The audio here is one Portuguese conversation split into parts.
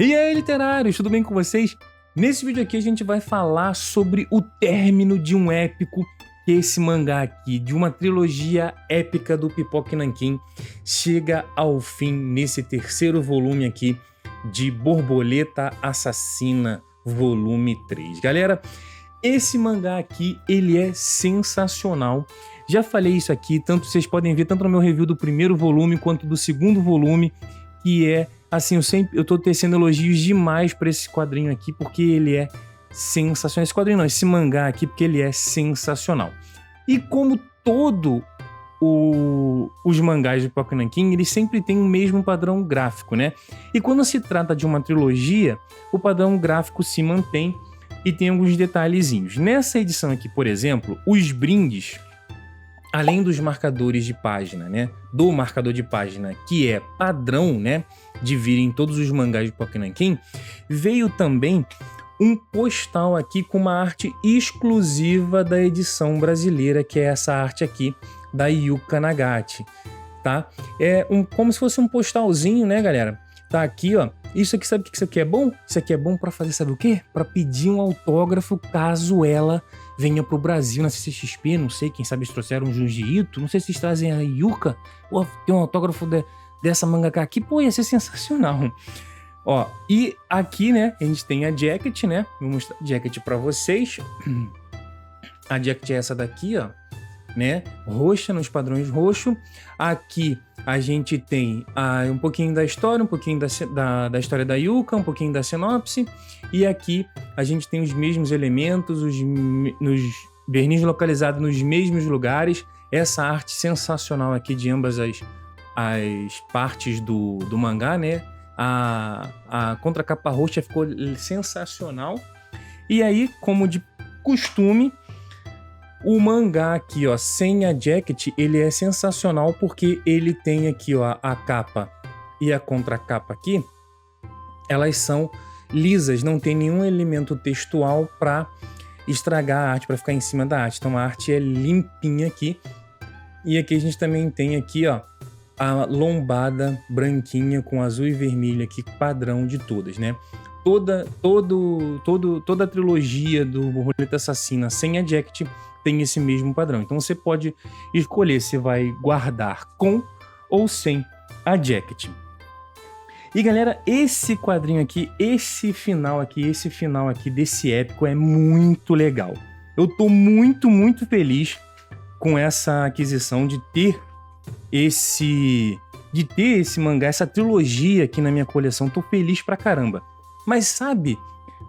E aí, literários, tudo bem com vocês? Nesse vídeo aqui a gente vai falar sobre o término de um épico, que é esse mangá aqui, de uma trilogia épica do Pipoca Nanquim, chega ao fim nesse terceiro volume aqui de Borboleta Assassina, volume 3. Galera, esse mangá aqui, ele é sensacional. Já falei isso aqui, tanto vocês podem ver tanto no meu review do primeiro volume quanto do segundo volume, que é assim, eu tô tecendo elogios demais pra esse quadrinho aqui, porque ele é sensacional. Esse quadrinho não, esse mangá aqui, porque ele é sensacional. E como os mangás de Pipoca Nanquim, eles sempre têm o mesmo padrão gráfico, né? E quando se trata de uma trilogia, o padrão gráfico se mantém e tem alguns detalhezinhos. Nessa edição aqui, por exemplo, os brindes, além dos marcadores de página, né? Do marcador de página, que é padrão, né? De vir em todos os mangás de Pipoca Nanquim, veio também um postal aqui com uma arte exclusiva da edição brasileira, que é essa arte aqui da Yuka Nagati, tá? É como se fosse um postalzinho, né, galera? Tá aqui, ó. Isso aqui, sabe o que isso aqui é bom? Isso aqui é bom pra fazer, sabe o quê? Pra pedir um autógrafo caso ela venha pro Brasil na CCXP, não sei, quem sabe eles trouxeram um Junji Ito, não sei se eles trazem a Yuka, ou tem um autógrafo dessa mangaka aqui, pô, ia ser sensacional. Ó, e aqui, né, a gente tem a jacket, né, vou mostrar a jacket pra vocês. A jacket é essa daqui, ó, né, roxa, nos padrões roxo. Aqui a gente tem um pouquinho da história, um pouquinho da história da Yuka, um pouquinho da sinopse. E aqui a gente tem os mesmos elementos, os verniz localizados nos mesmos lugares. Essa arte sensacional aqui de ambas as partes do mangá, né? A contracapa roxa ficou sensacional. E aí, como de costume, o mangá aqui, ó, sem a jacket, ele é sensacional porque ele tem aqui, ó, a capa e a contracapa aqui, elas são lisas, não tem nenhum elemento textual para estragar a arte, para ficar em cima da arte. Então a arte é limpinha aqui. E aqui a gente também tem aqui, ó, a lombada branquinha com azul e vermelho aqui, padrão de todas, né? Toda a trilogia do Borboleta Assassina sem a jacket tem esse mesmo padrão. Então você pode escolher se vai guardar com ou sem a jacket. E galera, esse quadrinho aqui, esse final aqui desse épico é muito legal. Eu tô muito, muito feliz com essa aquisição de ter esse mangá, essa trilogia aqui na minha coleção. Tô feliz pra caramba. Mas sabe,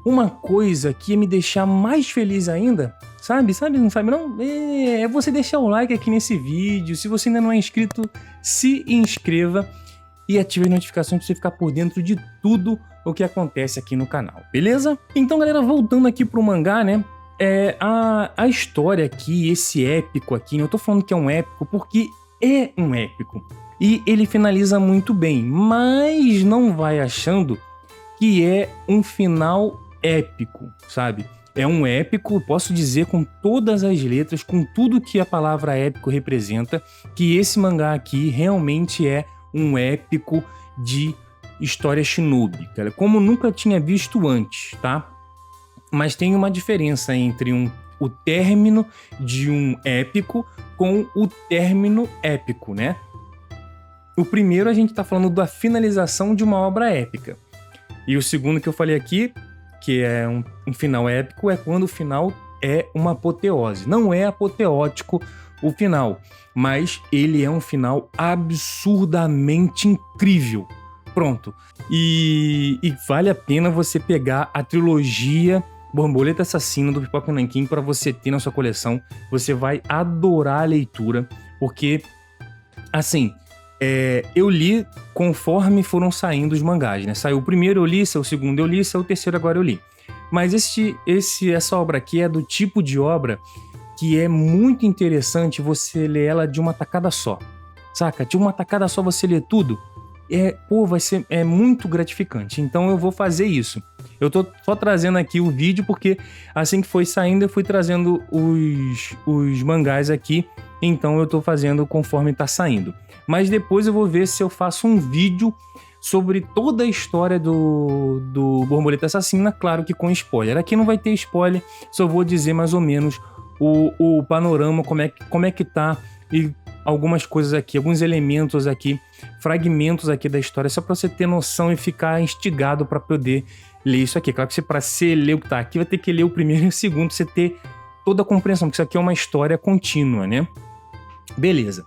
uma coisa que ia me deixar mais feliz ainda, sabe, não sabe não? É você deixar o like aqui nesse vídeo. Se você ainda não é inscrito, se inscreva e ative as notificações para você ficar por dentro de tudo o que acontece aqui no canal, beleza? Então, galera, voltando aqui pro mangá, né? A história aqui, esse épico aqui, eu tô falando que é um épico porque é um épico. E ele finaliza muito bem, mas não vai achando que é um final épico, sabe? É um épico, posso dizer com todas as letras, com tudo que a palavra épico representa, que esse mangá aqui realmente é um épico de história shinobi, cara, como nunca tinha visto antes, tá? Mas tem uma diferença entre o término de um épico com o término épico, né? O primeiro a gente tá falando da finalização de uma obra épica. E o segundo que eu falei aqui, que é um final épico, é quando o final é uma apoteose. Não é apoteótico o final, mas ele é um final absurdamente incrível. Pronto. E vale a pena você pegar a trilogia Borboleta Assassina do Pipoca Nanquim para você ter na sua coleção. Você vai adorar a leitura, porque, assim, eu li conforme foram saindo os mangás, né? Saiu o primeiro, eu li, saiu o segundo, eu li, saiu o terceiro, agora eu li. Mas essa obra aqui é do tipo de obra que é muito interessante você ler ela de uma tacada só, saca? De uma tacada só você lê tudo, é muito gratificante. Então eu vou fazer isso. Eu tô só trazendo aqui o vídeo porque assim que foi saindo eu fui trazendo os mangás aqui, então eu tô fazendo conforme tá saindo. Mas depois eu vou ver se eu faço um vídeo sobre toda a história do Borboleta Assassina, claro que com spoiler. Aqui não vai ter spoiler, só vou dizer mais ou menos o panorama, como é que tá, e algumas coisas aqui, alguns elementos aqui, fragmentos aqui da história, só para você ter noção e ficar instigado para poder ler isso aqui. Claro que para você ler o que tá aqui, vai ter que ler o primeiro e o segundo, pra você ter toda a compreensão, porque isso aqui é uma história contínua, né? Beleza.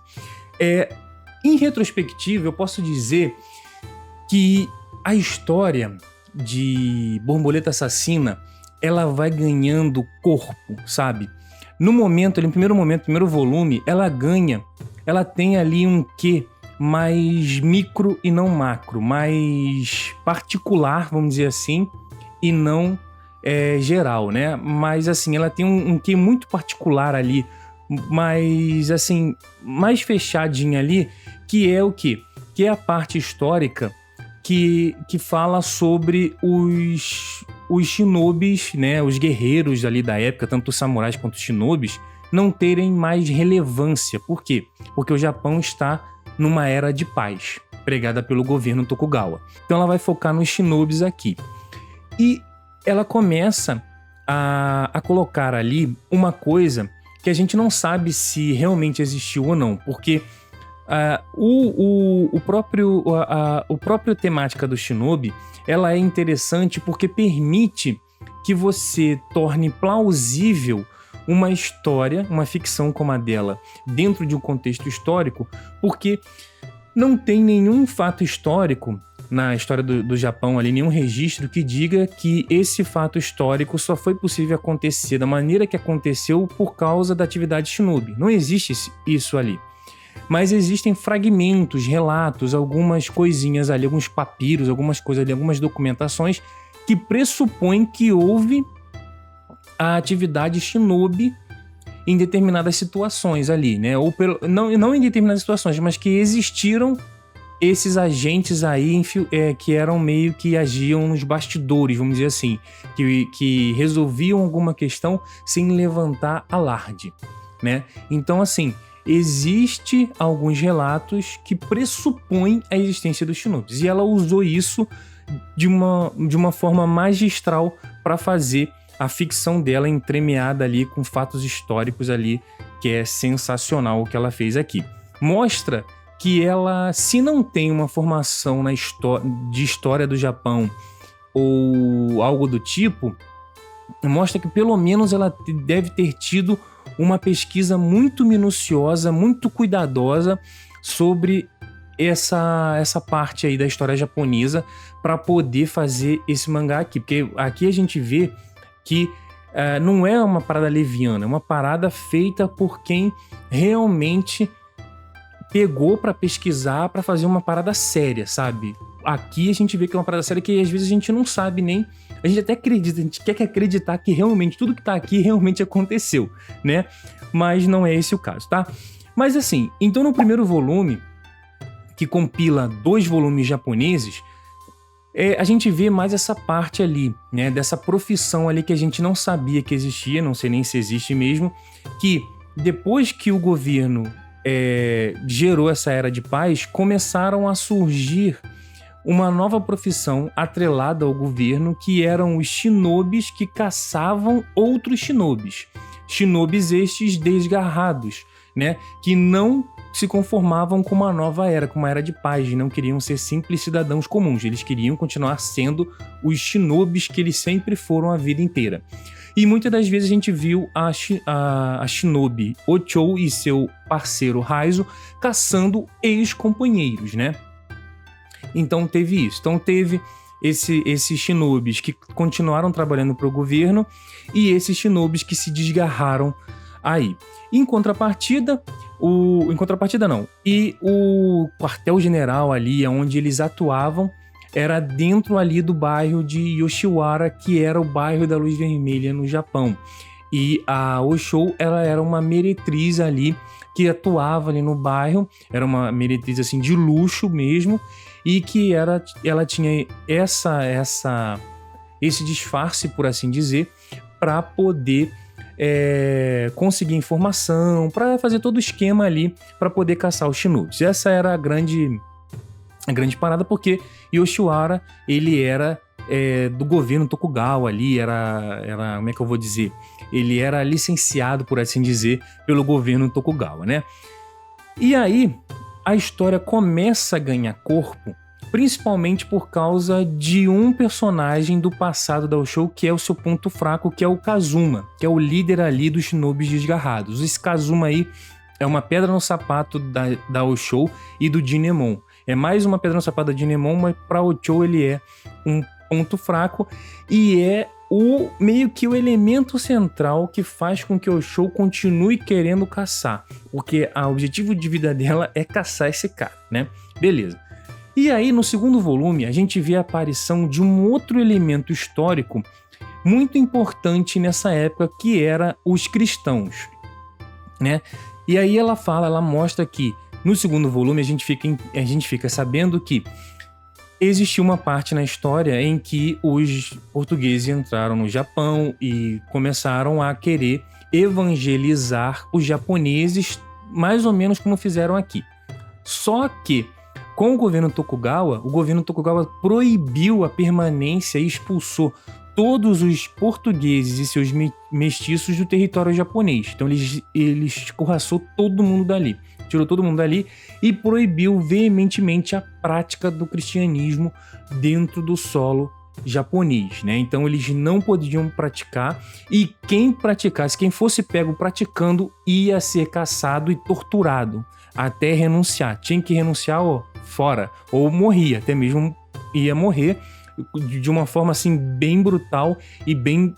Em retrospectiva, eu posso dizer que a história de Borboleta Assassina, ela vai ganhando corpo, sabe? No momento, ali, no primeiro momento, primeiro volume, ela tem ali um quê mais micro e não macro, mais particular, vamos dizer assim, e não geral, né? Mas assim, ela tem um quê muito particular ali, mas assim, mais fechadinha ali, que é o quê? Que é a parte histórica que fala sobre os shinobis, né, os guerreiros ali da época, tanto os samurais quanto os shinobis, não terem mais relevância. Por quê? Porque o Japão está numa era de paz, pregada pelo governo Tokugawa. Então ela vai focar nos shinobis aqui. E ela começa a colocar ali uma coisa que a gente não sabe se realmente existiu ou não, porque o próprio temática do shinobi, ela é interessante porque permite que você torne plausível uma história, uma ficção como a dela, dentro de um contexto histórico, porque não tem nenhum fato histórico na história do Japão ali, nenhum registro que diga que esse fato histórico só foi possível acontecer da maneira que aconteceu por causa da atividade shinobi. Não existe isso ali. Mas existem fragmentos, relatos, algumas coisinhas ali, alguns papiros, algumas coisas ali, algumas documentações que pressupõem que houve a atividade shinobi em determinadas situações ali, né? Ou não em determinadas situações, mas que existiram esses agentes aí que eram meio que agiam nos bastidores, vamos dizer assim, que resolviam alguma questão sem levantar alarde, né? Então, assim, existe alguns relatos que pressupõem a existência dos shinobis, e ela usou isso de uma forma magistral para fazer a ficção dela entremeada ali com fatos históricos ali, que é sensacional o que ela fez aqui. Mostra que ela, se não tem uma formação de história do Japão ou algo do tipo, mostra que pelo menos ela deve ter tido uma pesquisa muito minuciosa, muito cuidadosa sobre essa parte aí da história japonesa para poder fazer esse mangá aqui. Porque aqui a gente vê que não é uma parada leviana, é uma parada feita por quem realmente pegou para pesquisar, para fazer uma parada séria, sabe? Aqui a gente vê que é uma parada séria que às vezes a gente não sabe nem... A gente até acredita, a gente quer acreditar que realmente tudo que tá aqui realmente aconteceu, né? Mas não é esse o caso, tá? Mas assim, então no primeiro volume, que compila 2 volumes japoneses, a gente vê mais essa parte ali, né? Dessa profissão ali que a gente não sabia que existia, não sei nem se existe mesmo, que depois que o governo gerou essa era de paz, começaram a surgir uma nova profissão atrelada ao governo, que eram os shinobis que caçavam outros shinobis. Shinobis estes desgarrados, né? Que não se conformavam com uma nova era, com uma era de paz, não queriam ser simples cidadãos comuns, eles queriam continuar sendo os shinobis que eles sempre foram a vida inteira. E muitas das vezes a gente viu a shinobi Ochou e seu parceiro Raizo caçando ex-companheiros, né? Então teve isso. Então teve esses shinobis que continuaram trabalhando para o governo e esses shinobis que se desgarraram aí. Em contrapartida, o quartel-general ali, onde eles atuavam, era dentro ali do bairro de Yoshiwara, que era o bairro da Luz Vermelha no Japão. E a Ochou, ela era uma meretriz ali que atuava ali no bairro, era uma meretriz assim de luxo mesmo, e que ela tinha esse disfarce, por assim dizer, para poder conseguir informação, para fazer todo o esquema ali para poder caçar os shinobis. Essa era a grande a grande parada, porque Yoshiwara, ele era do governo Tokugawa ali, era, como é que eu vou dizer? Ele era licenciado, por assim dizer, pelo governo Tokugawa, né? E aí, a história começa a ganhar corpo, principalmente por causa de um personagem do passado da Osho, que é o seu ponto fraco, que é o Kazuma, que é o líder ali dos Shinobis desgarrados. Esse Kazuma aí é uma pedra no sapato da Osho e do Jinemon. É mais uma pedra no sapato da Jinemon, mas para Osho ele é um ponto fraco e é meio que o elemento central que faz com que Osho continue querendo caçar, porque o objetivo de vida dela é caçar esse cara, né? Beleza. E aí, no segundo volume, a gente vê a aparição de um outro elemento histórico muito importante nessa época, que era os cristãos, né? E aí ela mostra que no segundo volume a gente fica sabendo que existiu uma parte na história em que os portugueses entraram no Japão e começaram a querer evangelizar os japoneses, mais ou menos como fizeram aqui. Só que, com o governo Tokugawa proibiu a permanência e expulsou todos os portugueses e seus mestiços do território japonês. Então ele escorraçou todo mundo dali. Tirou todo mundo dali e proibiu veementemente a prática do cristianismo dentro do solo japonês, né? Então eles não podiam praticar, e quem praticasse, quem fosse pego praticando, ia ser caçado e torturado até renunciar. Tinha que renunciar, fora, ou morria, até mesmo ia morrer de uma forma assim bem brutal e bem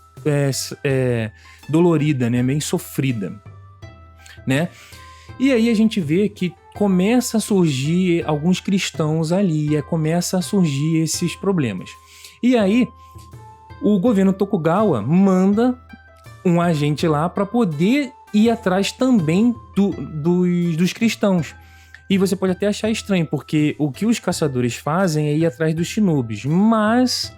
dolorida, né? Bem sofrida, né? E aí a gente vê que começa a surgir alguns cristãos ali, começa a surgir esses problemas. E aí o governo Tokugawa manda um agente lá para poder ir atrás também dos cristãos. E você pode até achar estranho, porque o que os caçadores fazem é ir atrás dos shinobis, mas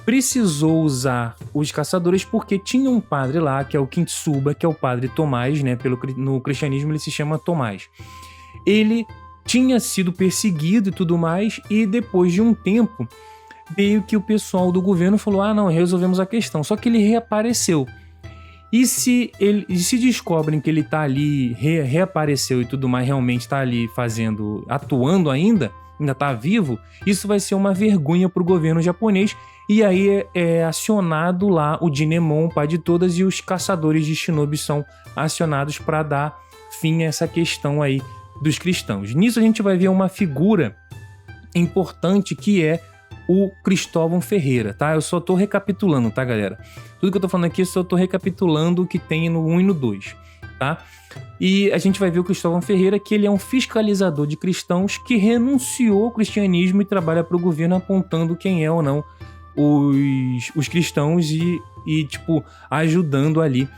precisou usar os caçadores porque tinha um padre lá, que é o Kintsuba, que é o padre Tomás, né? No cristianismo ele se chama Tomás. Ele tinha sido perseguido e tudo mais, e depois de um tempo, veio que o pessoal do governo falou: não, resolvemos a questão. Só que ele reapareceu. E se descobrem que ele tá ali, reapareceu e tudo mais, realmente tá ali atuando ainda tá vivo, isso vai ser uma vergonha pro governo japonês. E aí é acionado lá o Jinemon, o pai de todas, e os caçadores de shinobi são acionados para dar fim a essa questão aí dos cristãos. Nisso a gente vai ver uma figura importante, que é o Cristóvão Ferreira, tá? Eu só tô recapitulando, tá, galera? Tudo que eu tô falando aqui, eu só tô recapitulando o que tem no 1 e no 2, tá? E a gente vai ver o Cristóvão Ferreira, que ele é um fiscalizador de cristãos que renunciou ao cristianismo e trabalha para o governo apontando quem é ou não os cristãos e tipo, ajudando ali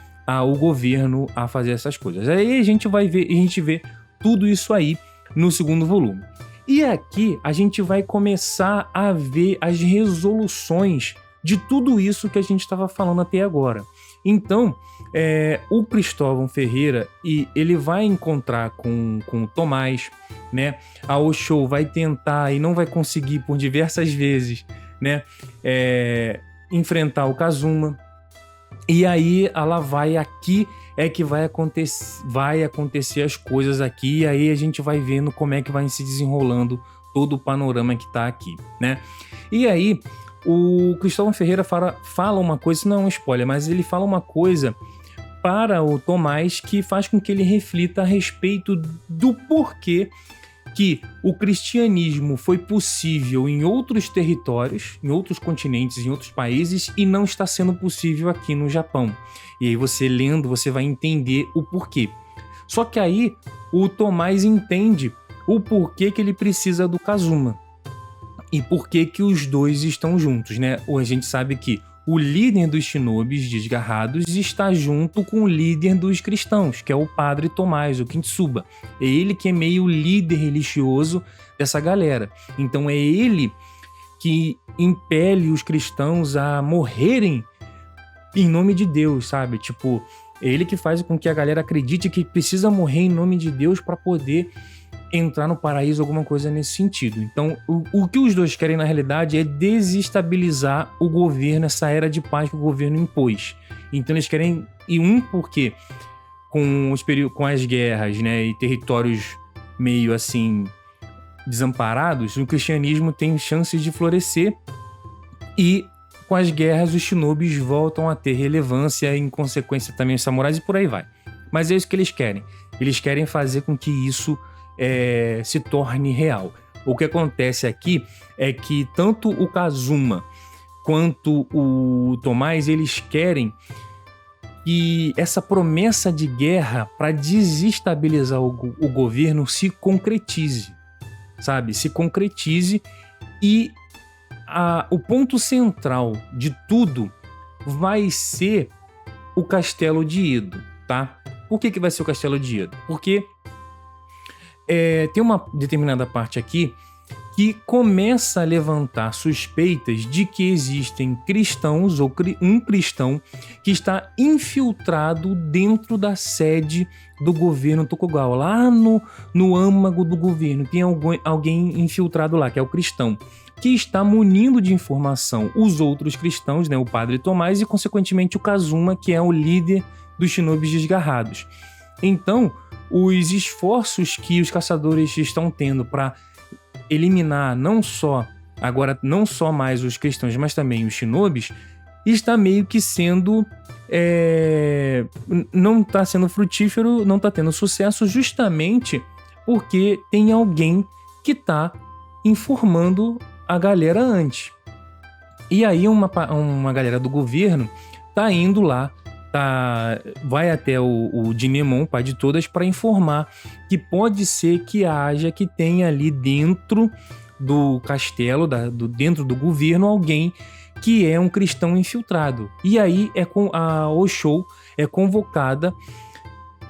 o governo a fazer essas coisas. Aí a gente vê tudo isso aí no segundo volume. E aqui a gente vai começar a ver as resoluções de tudo isso que a gente estava falando até agora. Então, o Cristóvão Ferreira, ele vai encontrar com o Tomás, né? A Osho vai tentar e não vai conseguir por diversas vezes, né? Enfrentar o Kazuma. E aí ela vai aqui, que vai acontecer as coisas aqui, e aí a gente vai vendo como é que vai se desenrolando todo o panorama que tá aqui, né? E aí o Cristóvão Ferreira fala uma coisa, isso não é um spoiler, mas ele fala uma coisa para o Tomás que faz com que ele reflita a respeito do porquê que o cristianismo foi possível em outros territórios, em outros continentes, em outros países, e não está sendo possível aqui no Japão. E aí você lendo, você vai entender o porquê. Só que aí o Tomás entende o porquê que ele precisa do Kazuma. E por que que os dois estão juntos, né? A gente sabe que o líder dos shinobis desgarrados está junto com o líder dos cristãos, que é o padre Tomás, o Kintsuba. É ele que é meio líder religioso dessa galera. Então é ele que impele os cristãos a morrerem em nome de Deus, sabe? Tipo, é ele que faz com que a galera acredite que precisa morrer em nome de Deus para poder entrar no paraíso, alguma coisa nesse sentido. Então, o que os dois querem, na realidade, é desestabilizar o governo, essa era de paz que o governo impôs. Então, eles querem... E porque com as guerras, né, e territórios meio assim desamparados, o cristianismo tem chances de florescer, e com as guerras os shinobis voltam a ter relevância, e em consequência também os samurais, e por aí vai. Mas é isso que eles querem. Eles querem fazer com que isso se torne real. O que acontece aqui é que tanto o Kazuma quanto o Tomás, eles querem que essa promessa de guerra para desestabilizar o governo se concretize, sabe? Se concretize, e o ponto central de tudo vai ser o Castelo de Edo, tá? Por que vai ser o Castelo de Edo? Porque tem uma determinada parte aqui que começa a levantar suspeitas de que existem cristãos ou um cristão que está infiltrado dentro da sede do governo Tokugawa, lá no âmago do governo. Tem alguém infiltrado lá, que é o cristão, que está munindo de informação os outros cristãos, né, o padre Tomás e, consequentemente, o Kazuma, que é o líder dos shinobis desgarrados. Então, os esforços que os caçadores estão tendo para eliminar não só mais os cristãos, mas também os shinobis, está meio que sendo... não está sendo frutífero, não está tendo sucesso, justamente porque tem alguém que está informando a galera antes. E aí uma galera do governo tá indo lá, vai até o Dinemon, pai de todas, para informar que pode ser que tenha ali dentro do castelo, dentro do governo, alguém que é um cristão infiltrado. E aí a Oshou é convocada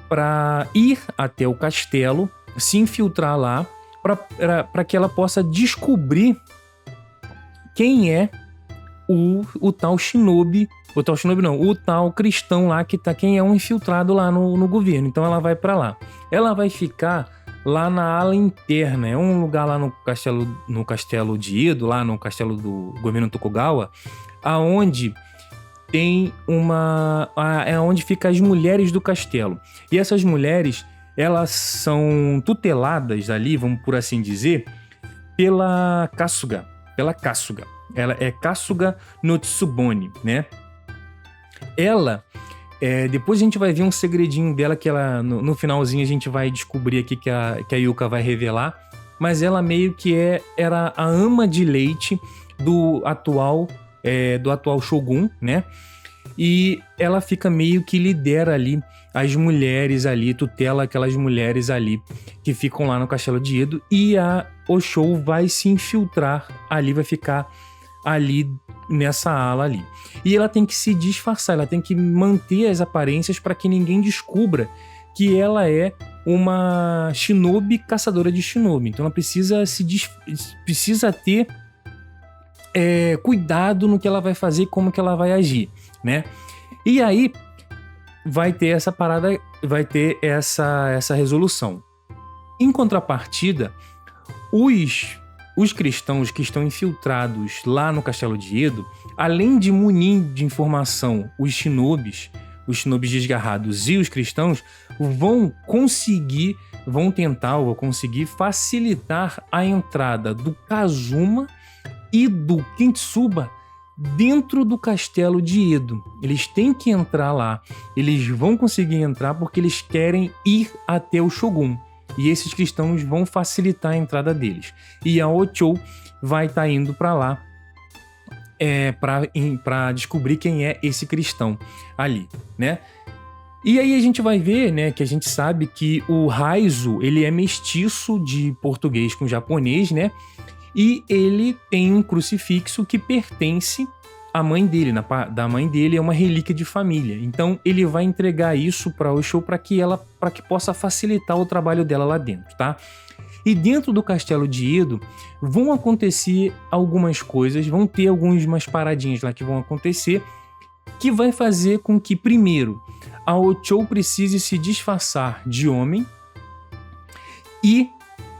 para ir até o castelo, se infiltrar lá, para que ela possa descobrir quem é o tal shinobi, o tal cristão lá quem é um infiltrado lá no governo. Então ela vai para lá. Ela vai ficar lá na ala interna, é um lugar lá no castelo de Edo, lá no castelo do governo Tokugawa, aonde tem é onde ficam as mulheres do castelo. E essas mulheres, elas são tuteladas ali, vamos por assim dizer, pela Kasuga. Ela é Kasuga no Tsubone, né? Ela, depois a gente vai ver um segredinho dela que ela, no finalzinho a gente vai descobrir aqui que a Yuka vai revelar, mas ela meio que era a ama de leite do atual Shogun, né? E ela fica meio que lidera ali as mulheres ali, tutela aquelas mulheres ali que ficam lá no Castelo de Edo, e a Oshou vai se infiltrar ali, vai ficar ali nessa ala ali. E ela tem que se disfarçar, ela tem que manter as aparências para que ninguém descubra que ela é uma shinobi caçadora de shinobi. Então ela precisa ter cuidado no que ela vai fazer e como que ela vai agir, né? E aí vai ter essa parada, vai ter essa resolução. Em contrapartida, os cristãos que estão infiltrados lá no Castelo de Edo, além de munir de informação os shinobis desgarrados e os cristãos, vão conseguir facilitar a entrada do Kazuma e do Kintsuba dentro do Castelo de Edo. Eles têm que entrar lá, eles vão conseguir entrar porque eles querem ir até o Shogun. E esses cristãos vão facilitar a entrada deles. E a Oshou vai estar indo para lá para descobrir quem é esse cristão ali, né? E aí a gente vai ver, né, que a gente sabe que o Raizo, ele é mestiço de português com japonês, né? E ele tem um crucifixo que pertence à mãe dele, da mãe dele, é uma relíquia de família. Então ele vai entregar isso para Oshou para que possa facilitar o trabalho dela lá dentro, tá? E dentro do Castelo de Edo vão acontecer algumas coisas, vão ter algumas paradinhas lá que vão acontecer, que vai fazer com que, primeiro, a Oshou precise se disfarçar de homem e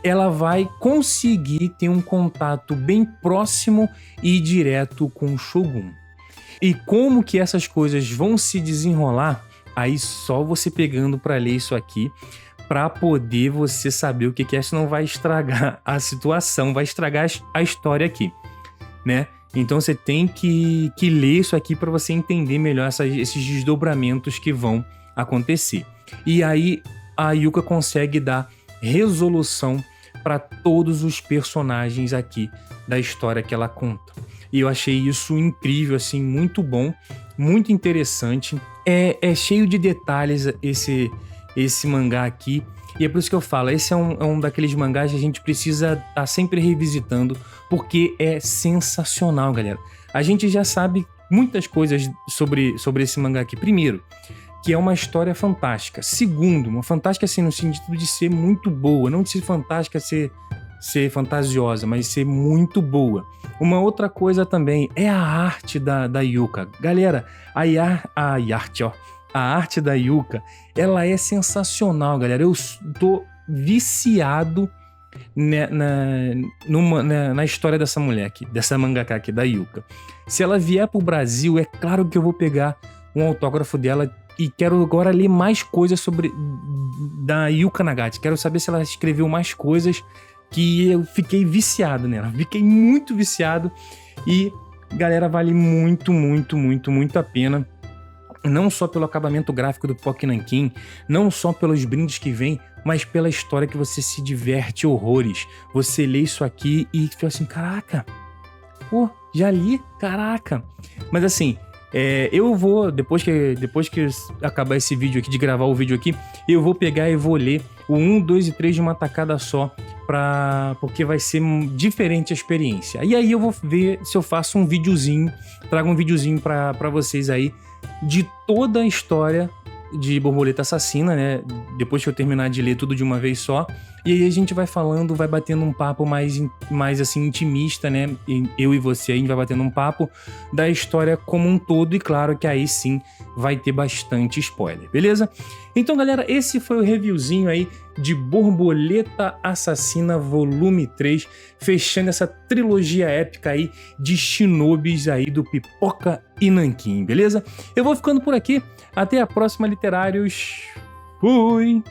ela vai conseguir ter um contato bem próximo e direto com o Shogun. E como que essas coisas vão se desenrolar, aí só você pegando para ler isso aqui, para poder você saber o que é, senão vai estragar a situação, vai estragar a história aqui, né? Então você tem que ler isso aqui para você entender melhor esses desdobramentos que vão acontecer. E aí a Yuka consegue dar resolução para todos os personagens aqui da história que ela conta. E eu achei isso incrível, assim, muito bom, muito interessante. É cheio de detalhes esse mangá aqui. E é por isso que eu falo, esse é um daqueles mangás que a gente precisa estar sempre revisitando, porque é sensacional, galera. A gente já sabe muitas coisas sobre esse mangá aqui. Primeiro, que é uma história fantástica. Segundo, uma fantástica assim no sentido de ser muito boa, não de ser fantástica, ser fantasiosa, mas ser muito boa. Uma outra coisa também é a arte da Yuka. Galera, a arte da Yuka, ela é sensacional, galera. Eu tô viciado na história dessa mulher aqui, dessa mangaka aqui, da Yuka. Se ela vier pro Brasil, é claro que eu vou pegar um autógrafo dela e quero agora ler mais coisas da Yuka Nagata. Quero saber se ela escreveu mais coisas, que eu fiquei viciado nela. Fiquei muito viciado e, galera, vale muito, muito, muito, muito a pena. Não só pelo acabamento gráfico do Pock Nankin, não só pelos brindes que vem, mas pela história que você se diverte horrores. Você lê isso aqui e fica assim, caraca, pô, já li, caraca. Mas assim, eu vou, depois que acabar esse vídeo aqui, de gravar o vídeo aqui, eu vou pegar e vou ler o 1, 2 e 3 de uma tacada só, porque vai ser diferente a experiência. E aí eu vou ver se eu faço um videozinho, trago um videozinho pra vocês aí, de toda a história de Borboleta Assassina, né? Depois que eu terminar de ler tudo de uma vez só. E aí a gente vai falando, vai batendo um papo mais assim, intimista, né? Eu e você, a gente vai batendo um papo da história como um todo. E claro que aí sim vai ter bastante spoiler, beleza? Então, galera, esse foi o reviewzinho aí de Borboleta Assassina Volume 3, fechando essa trilogia épica aí de shinobis aí do Pipoca e Nankin, beleza? Eu vou ficando por aqui. Até a próxima, literários. Fui!